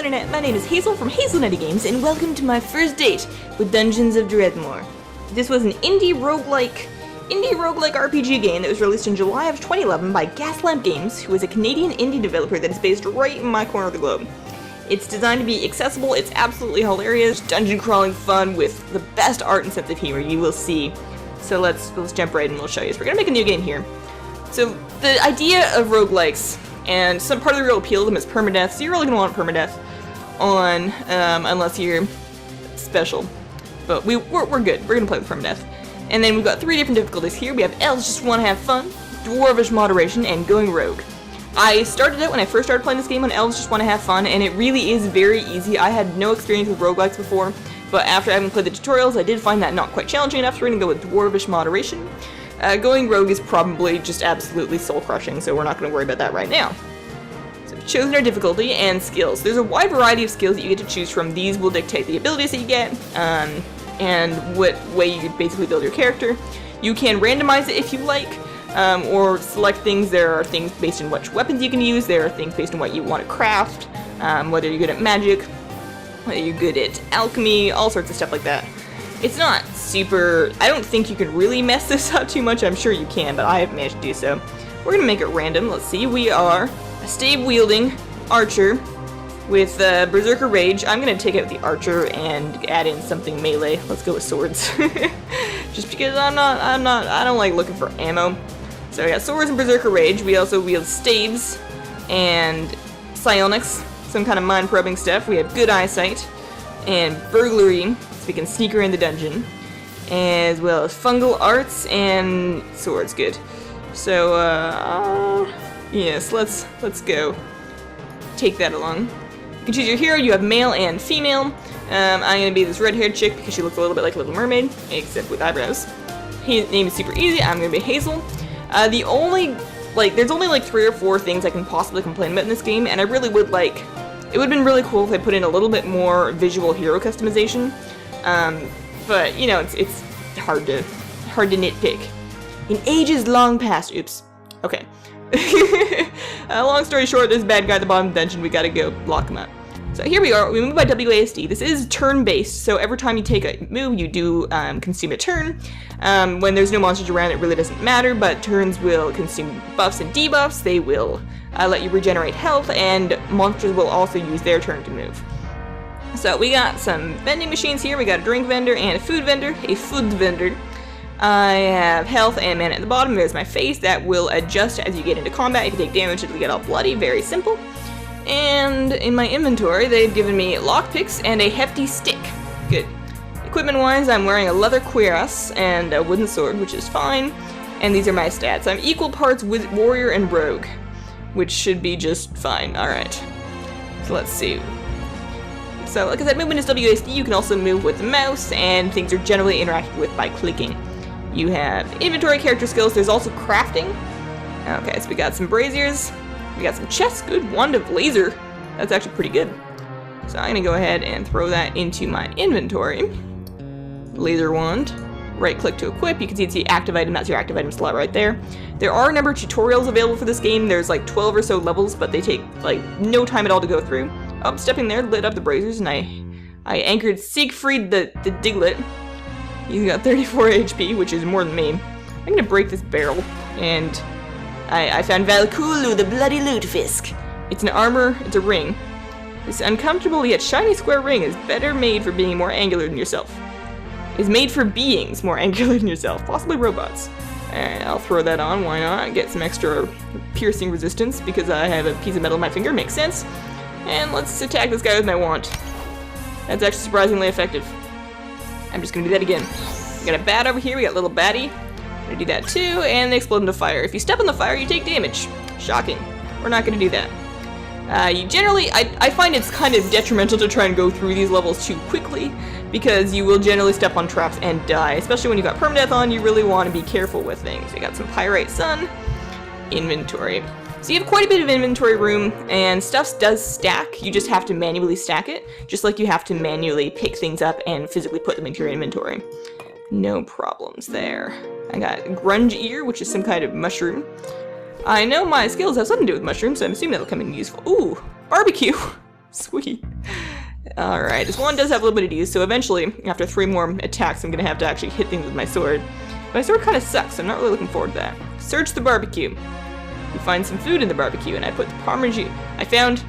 Internet, my name is Hazel from Hazelnutty Games, and welcome to my first date with Dungeons of Dredmor. This was an indie roguelike RPG game that was released in July of 2011 by Gaslamp Games, who is a Canadian indie developer that is based right in my corner of the globe. It's designed to be accessible, it's absolutely hilarious, dungeon crawling fun with the best art and sense of humor you will see. So let's jump right in and we'll show you. So we're gonna make a new game here. So the idea of roguelikes, and some part of the real appeal of them is permadeath, so you're really going to want permadeath on, unless you're special. But we're good, we're going to play with permadeath. And then we've got 3 different difficulties here. We have elves just want to have fun, dwarvish moderation, and going rogue. I started out when I first started playing this game on elves just want to have fun, and it really is very easy. I had no experience with roguelikes before, but after having played the tutorials, I did find that not quite challenging enough, so we're going to go with dwarvish moderation. Going rogue is probably just absolutely soul-crushing, so we're not going to worry about that right now. So we've chosen our difficulty and skills. There's a wide variety of skills that you get to choose from. These will dictate the abilities that you get, and what way you basically build your character. You can randomize it if you like, or select things. There are things based on which weapons you can use, there are things based on what you want to craft, whether you're good at magic, whether you're good at alchemy, all sorts of stuff like that. It's not super, I don't think you can really mess this up too much. I'm sure you can, but I haven't managed to do so. We're going to make it random. Let's see, we are a stave-wielding archer with Berserker Rage. I'm going to take out the archer and add in something melee. Let's go with swords. Just because I don't like looking for ammo. So we got swords and Berserker Rage. We also wield staves and psionics, some kind of mind-probing stuff. We have good eyesight and burglary, so we can sneak around the dungeon, as well as fungal arts and swords. Good. So yes, let's go take that along. You can choose your hero. You have male and female. I'm gonna be this red-haired chick because she looks a little bit like Little Mermaid, except with eyebrows. His name is super easy. I'm gonna be Hazel. There's only like 3 or 4 things I can possibly complain about in this game, and I really would like. It would have been really cool if they put in a little bit more visual hero customization, but you know, it's hard to nitpick. In ages long past, oops, okay. Long story short, there's a bad guy at the bottom of the dungeon, we gotta go block him up. So here we are, we move by WASD. This is turn-based, so every time you take a move, you do consume a turn. When there's no monsters around, it really doesn't matter, but turns will consume buffs and debuffs. They will let you regenerate health, and monsters will also use their turn to move. So we got some vending machines here. We got a drink vendor and a food vendor. I have health and mana at the bottom. There's my face. That will adjust as you get into combat. If you take damage, it'll get all bloody. Very simple. And in my inventory, they've given me lockpicks and a hefty stick. Good. Equipment-wise, I'm wearing a leather cuirass and a wooden sword, which is fine. And these are my stats. I'm equal parts with warrior and rogue, which should be just fine. Alright. So let's see. So, like I said, movement is WASD. You can also move with the mouse, and things are generally interacted with by clicking. You have inventory, character skills. There's also crafting. Okay, so we got some braziers. We got some chests. Good. Wand of laser. That's actually pretty good. So I'm going to go ahead and throw that into my inventory. Laser wand. Right click to equip. You can see it's the active item. That's your active item slot right there. There are a number of tutorials available for this game. There's like 12 or so levels, but they take like no time at all to go through. Oh, stepping there, lit up the braziers, and I anchored Siegfried the Diglett. He's got 34 HP, which is more than me. I'm gonna break this barrel, and I found Valkulu, the bloody lutefisk. It's an armor, it's a ring. This uncomfortable yet shiny square ring is better made for being more angular than yourself. Is made for beings more angular than yourself, possibly robots. Alright, I'll throw that on, why not? Get some extra piercing resistance because I have a piece of metal in my finger, makes sense. And let's attack this guy with my wand. That's actually surprisingly effective. I'm just gonna do that again. We got a bat over here, we got a little batty. I'm gonna do that too, and they explode into fire. If you step on the fire, you take damage. Shocking. We're not gonna do that. You generally, I find it's kind of detrimental to try and go through these levels too quickly, because you will generally step on traps and die. Especially when you've got permadeath on, you really want to be careful with things. We got some pyrite sun, inventory. So you have quite a bit of inventory room, and stuff does stack. You just have to manually stack it, just like you have to manually pick things up and physically put them into your inventory. No problems there. I got grunge ear, which is some kind of mushroom. I know my skills have something to do with mushrooms, so I'm assuming that'll come in useful. Ooh, barbecue. Sweet. Alright, this one does have ability, so eventually, after 3 more attacks, I'm gonna have to actually hit things with my sword. My sword kind of sucks, so I'm not really looking forward to that. Search the barbecue. You find some food in the barbecue, and I put the I found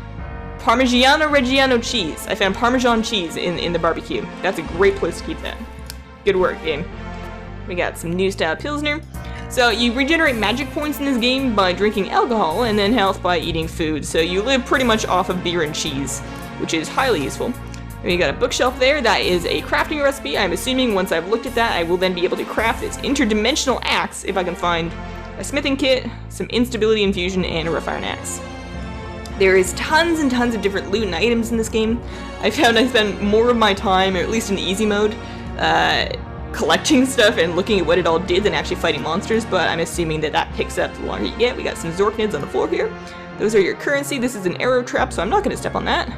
Parmigiano Reggiano cheese. I found Parmesan cheese in the barbecue. That's a great place to keep that. Good work, game. We got some new style Pilsner. So you regenerate magic points in this game by drinking alcohol, and then health by eating food. So you live pretty much off of beer and cheese, which is highly useful. We got a bookshelf there. That is a crafting recipe. I'm assuming once I've looked at that, I will then be able to craft this interdimensional axe if I can find a smithing kit, some instability infusion, and a rough iron axe. There is tons and tons of different loot and items in this game. I found I spend more of my time, or at least in the easy mode, collecting stuff and looking at what it all did than actually fighting monsters, but I'm assuming that that picks up the longer you get. We got some Zorknids on the floor here. Those are your currency. This is an arrow trap, so I'm not going to step on that.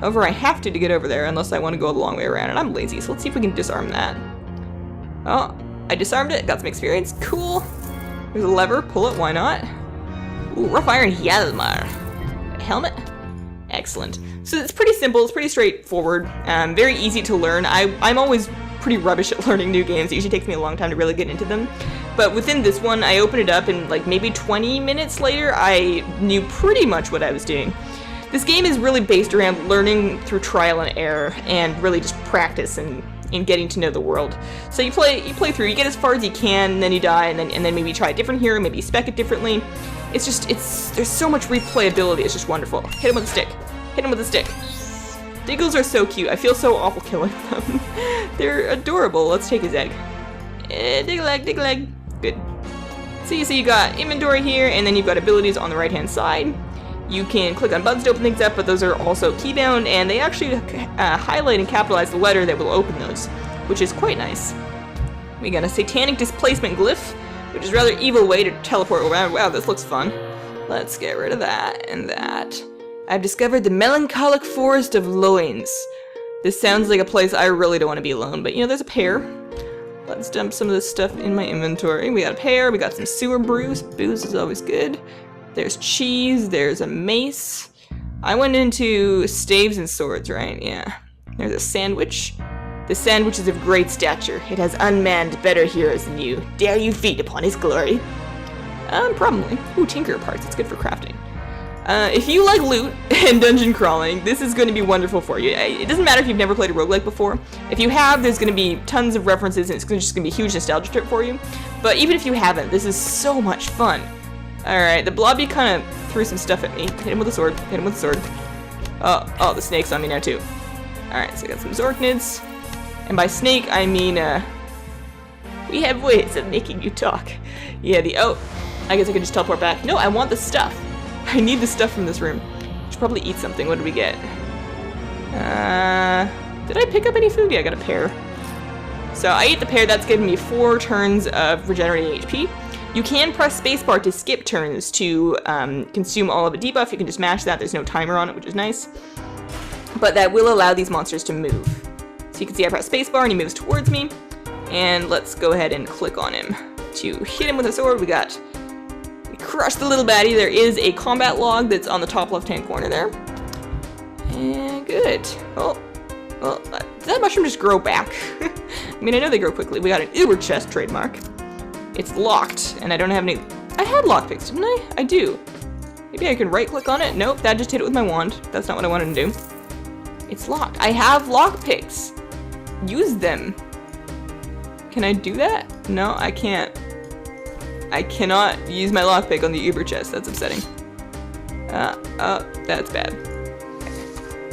However, I have to get over there unless I want to go the long way around, and I'm lazy, so let's see if we can disarm that. Oh, I disarmed it, got some experience. Cool. There's a lever, pull it, why not? Ooh, rough iron Hjalmar. Helmet? Excellent. So it's pretty simple, it's pretty straightforward, very easy to learn. I'm always pretty rubbish at learning new games. It usually takes me a long time to really get into them. But within this one, I opened it up and like maybe 20 minutes later, I knew pretty much what I was doing. This game is really based around learning through trial and error and really just practice and getting to know the world. So you play through, you get as far as you can, and then you die, and then maybe try a different hero, maybe spec it differently. There's so much replayability, it's just wonderful. Hit him with a stick. Hit him with a stick. Diggles are so cute. I feel so awful killing them. They're adorable. Let's take his egg. Dig a leg, dig a leg. Good. So you got inventory here, and then you've got abilities on the right-hand side. You can click on buttons to open things up, but those are also keybound, and they actually highlight and capitalize the letter that will open those, which is quite nice. We got a satanic displacement glyph, which is a rather evil way to teleport around. Wow, this looks fun. Let's get rid of that and that. I've discovered the melancholic forest of loins. This sounds like a place I really don't want to be alone, but you know, there's a pear. Let's dump some of this stuff in my inventory. We got a pear, we got some sewer brews. Booze is always good. There's cheese, there's a mace. I went into staves and swords, right? Yeah. There's a sandwich. The sandwich is of great stature. It has unmanned better heroes than you. Dare you feed upon his glory? Probably. Ooh, tinker parts. It's good for crafting. If you like loot and dungeon crawling, this is going to be wonderful for you. It doesn't matter if you've never played a roguelike before. If you have, there's going to be tons of references, and it's just going to be a huge nostalgia trip for you. But even if you haven't, this is so much fun. Alright, the blobby kind of threw some stuff at me. Hit him with a sword. Hit him with a sword. Oh, the snake's on me now, too. Alright, so I got some Zorknids. And by snake, I mean, we have ways of making you talk. Yeah, oh, I guess I could just teleport back. No, I want the stuff. I need the stuff from this room. Should probably eat something. What did we get? Did I pick up any food? Yeah, I got a pear. So I ate the pear. That's giving me 4 turns of regenerating HP. You can press spacebar to skip turns to consume all of a debuff. You can just mash that. There's no timer on it, which is nice. But that will allow these monsters to move. So you can see I press spacebar and he moves towards me. And let's go ahead and click on him. To hit him with a sword, we crushed the little baddie. There is a combat log that's on the top left-hand corner there. And good. Oh, well, did that mushroom just grow back? I mean, I know they grow quickly. We got an uber chest trademark. It's locked, and I don't have any... I had lockpicks, didn't I? I do. Maybe I can right-click on it? Nope, that just hit it with my wand. That's not what I wanted to do. It's locked. I have lockpicks. Use them. Can I do that? No, I can't. I cannot use my lockpick on the uber chest. That's upsetting. That's bad.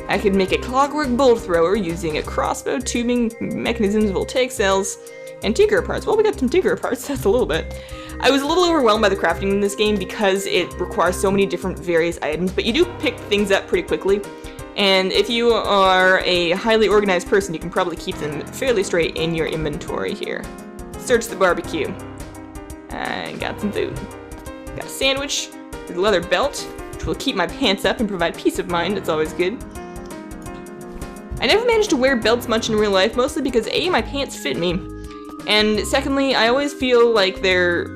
I could make a clockwork bolt thrower using a crossbow, tubing, mechanisms, voltaic cells, and tinker parts. Well, we got some tinker parts. That's a little bit. I was a little overwhelmed by the crafting in this game because it requires so many different various items, but you do pick things up pretty quickly. And if you are a highly organized person, you can probably keep them fairly straight in your inventory here. Search the barbecue. And got some food. Got a sandwich with a leather belt, which will keep my pants up and provide peace of mind. It's always good. I never managed to wear belts much in real life, mostly because A, my pants fit me, and secondly, I always feel like they're...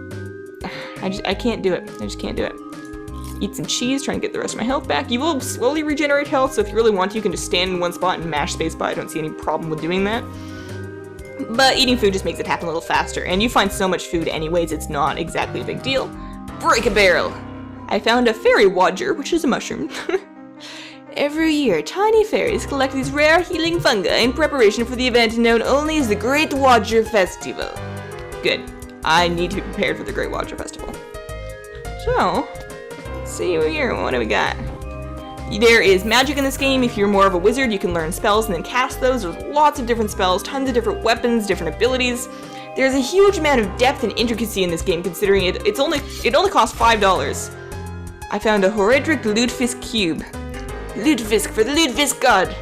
I can't do it. I just can't do it. Eat some cheese, try and get the rest of my health back. You will slowly regenerate health, so if you really want to, you can just stand in one spot and mash spacebar. I don't see any problem with doing that. But eating food just makes it happen a little faster, and you find so much food anyways, it's not exactly a big deal. Break a barrel! I found a fairy wadger, which is a mushroom. Every year, tiny fairies collect these rare healing fungi in preparation for the event known only as the Great Wadger Festival. Good. I need to be prepared for the Great Wadger Festival. So, let's see here, what do we got? There is magic in this game. If you're more of a wizard, you can learn spells and then cast those. There's lots of different spells, tons of different weapons, different abilities. There's a huge amount of depth and intricacy in this game, considering it only costs $5. I found a Horedric Lutefisk cube. Lutefisk for the Lutefisk god.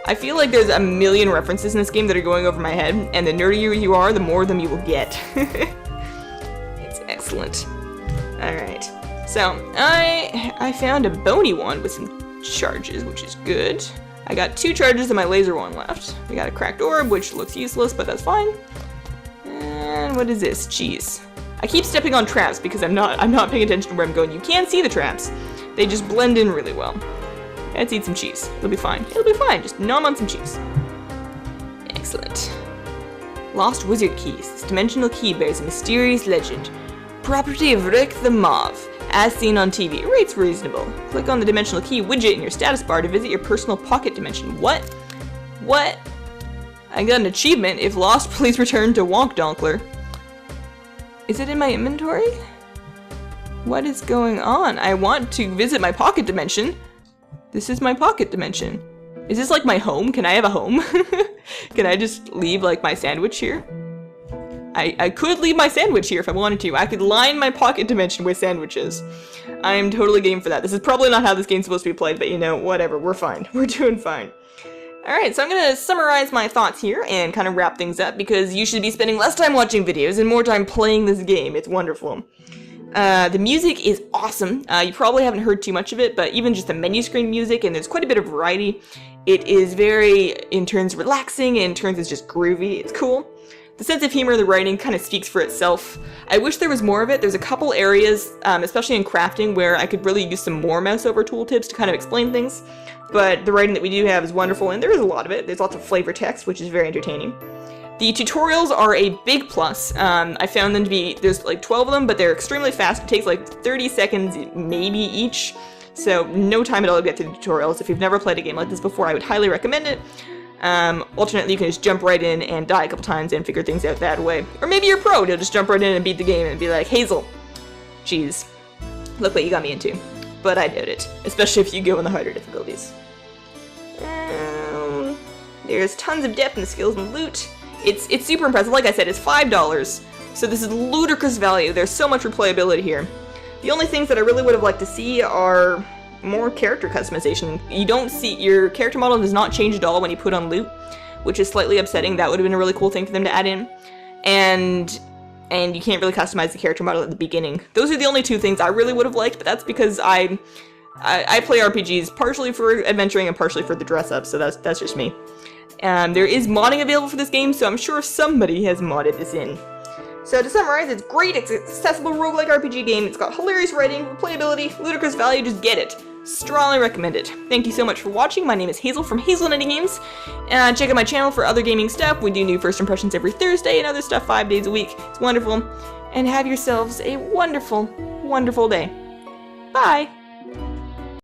I feel like there's a million references in this game that are going over my head, and the nerdier you are, the more of them you will get. It's excellent. Alright. So, I found a bony one with some charges, which is good. I got 2 charges and my laser one left. We got a cracked orb, which looks useless, but that's fine. And what is this? Cheese. I keep stepping on traps because I'm not paying attention to where I'm going. You can see the traps. They just blend in really well. Let's eat some cheese. It'll be fine. It'll be fine. Just nom on some cheese. Excellent. Lost wizard keys. This dimensional key bears a mysterious legend. Property of Rick the Mauve. As seen on TV, rate's reasonable. Click on the dimensional key widget in your status bar to visit your personal pocket dimension. What? What? I got an achievement. If lost, please return to Wonkdonkler. Is it in my inventory? What is going on? I want to visit my pocket dimension. This is my pocket dimension. Is this like my home? Can I have a home? Can I just leave like my sandwich here? I could leave my sandwich here if I wanted to. I could line my pocket dimension with sandwiches. I am totally game for that. This is probably not how this game's supposed to be played, but you know, whatever. We're fine. We're doing fine. Alright, so I'm going to summarize my thoughts here and kind of wrap things up because you should be spending less time watching videos and more time playing this game. It's wonderful. The music is awesome. You probably haven't heard too much of it, but even just the menu screen music, and there's quite a bit of variety. It is very, in turns, relaxing, and in turns, it's just groovy. It's cool. The sense of humor of the writing kind of speaks for itself. I wish there was more of it. There's a couple areas, especially in crafting, where I could really use some more mouse over tooltips to kind of explain things. But the writing that we do have is wonderful, and there is a lot of it. There's lots of flavor text, which is very entertaining. The tutorials are a big plus. I found them to be, there's like 12 of them, but they're extremely fast. It takes like 30 seconds, maybe each. So no time at all to get through the tutorials. If you've never played a game like this before, I would highly recommend it. Alternately, you can just jump right in and die a couple times and figure things out that way. Or maybe you're pro, you'll just jump right in and beat the game and be like, Hazel, jeez, look what you got me into. But I doubt it, especially if you go in the harder difficulties. There's tons of depth in the skills and loot. It's super impressive. Like I said, it's $5, so this is ludicrous value. There's so much replayability here. The only things that I really would have liked to see are more character customization. You don't see, your character model does not change at all when you put on loot, which is slightly upsetting. That would have been a really cool thing for them to add in. And you can't really customize the character model at the beginning. Those are the only two things I really would have liked, but that's because I play RPGs partially for adventuring and partially for the dress up, so that's just me. There is modding available for this game, so I'm sure somebody has modded this in. So to summarize, it's great, it's an accessible roguelike RPG game, it's got hilarious writing, replayability, ludicrous value, just get it. Strongly recommend it. Thank you so much for watching. My name is Hazel from Hazelnutty Games. Check out my channel for other gaming stuff. We do new first impressions every Thursday and other stuff 5 days a week. It's wonderful. And have yourselves a wonderful, wonderful day. Bye!